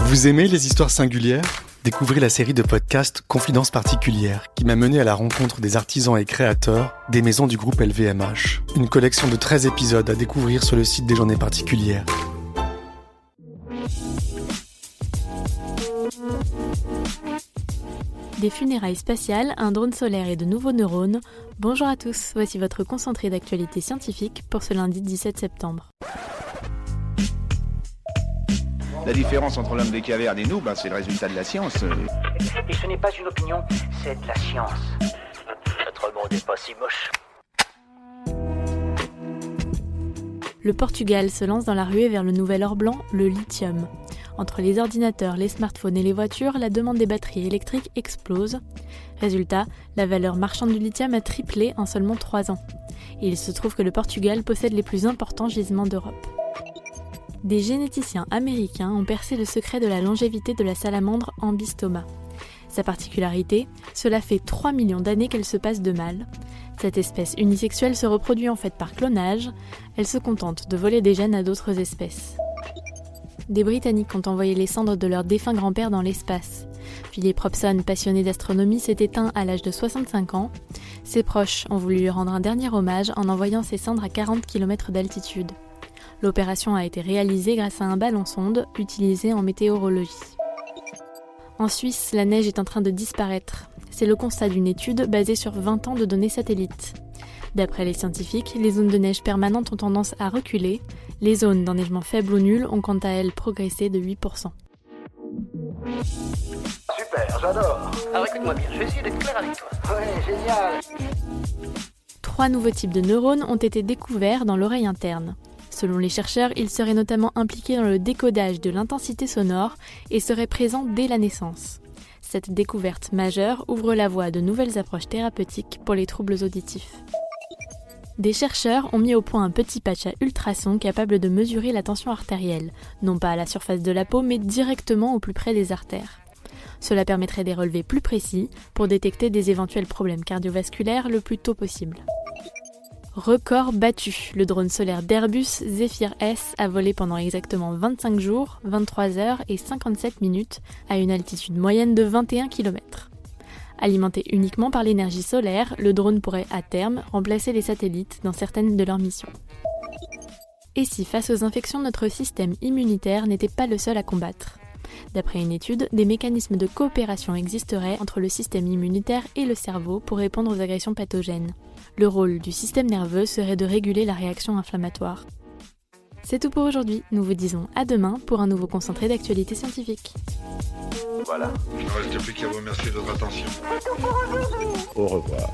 Vous aimez les histoires singulières ? Découvrez la série de podcasts Confidences particulières qui m'a mené à la rencontre des artisans et créateurs des maisons du groupe LVMH. Une collection de 13 épisodes à découvrir sur le site des Journées particulières. Des funérailles spatiales, un drone solaire et de nouveaux neurones. Bonjour à tous, voici votre concentré d'actualité scientifique pour ce lundi 17 septembre. La différence entre l'homme des cavernes et nous, c'est le résultat de la science. Et ce n'est pas une opinion, c'est de la science. Notre monde n'est pas si moche. Le Portugal se lance dans la ruée vers le nouvel or blanc, le lithium. Entre les ordinateurs, les smartphones et les voitures, la demande des batteries électriques explose. Résultat, la valeur marchande du lithium a triplé en seulement 3 ans. Et il se trouve que le Portugal possède les plus importants gisements d'Europe. Des généticiens américains ont percé le secret de la longévité de la salamandre Ambystoma. Sa particularité, cela fait 3 millions d'années qu'elle se passe de mâle. Cette espèce unisexuelle se reproduit en fait par clonage. Elle se contente de voler des gènes à d'autres espèces. Des Britanniques ont envoyé les cendres de leur défunt grand-père dans l'espace. Philip Robson, passionné d'astronomie, s'est éteint à l'âge de 65 ans. Ses proches ont voulu lui rendre un dernier hommage en envoyant ses cendres à 40 km d'altitude. L'opération a été réalisée grâce à un ballon-sonde utilisé en météorologie. En Suisse, la neige est en train de disparaître. C'est le constat d'une étude basée sur 20 ans de données satellites. D'après les scientifiques, les zones de neige permanentes ont tendance à reculer. Les zones d'enneigement faible ou nul ont quant à elles progressé de 8%. Super, j'adore. Alors écoute-moi bien, je vais essayer d'être clair avec toi. Ouais, génial. 3 nouveaux types de neurones ont été découverts dans l'oreille interne. Selon les chercheurs, ils seraient notamment impliqués dans le décodage de l'intensité sonore et seraient présents dès la naissance. Cette découverte majeure ouvre la voie à de nouvelles approches thérapeutiques pour les troubles auditifs. Des chercheurs ont mis au point un petit patch à ultrasons capable de mesurer la tension artérielle, non pas à la surface de la peau, mais directement au plus près des artères. Cela permettrait des relevés plus précis pour détecter des éventuels problèmes cardiovasculaires le plus tôt possible. Record battu, le drone solaire d'Airbus Zephyr S a volé pendant exactement 25 jours, 23 heures et 57 minutes à une altitude moyenne de 21 km. Alimenté uniquement par l'énergie solaire, le drone pourrait à terme remplacer les satellites dans certaines de leurs missions. Et si face aux infections, notre système immunitaire n'était pas le seul à combattre ? D'après une étude, des mécanismes de coopération existeraient entre le système immunitaire et le cerveau pour répondre aux agressions pathogènes. Le rôle du système nerveux serait de réguler la réaction inflammatoire. C'est tout pour aujourd'hui. Nous vous disons à demain pour un nouveau concentré d'actualité scientifique. Voilà. Il ne reste plus qu'à vous remercier de votre attention. Au revoir.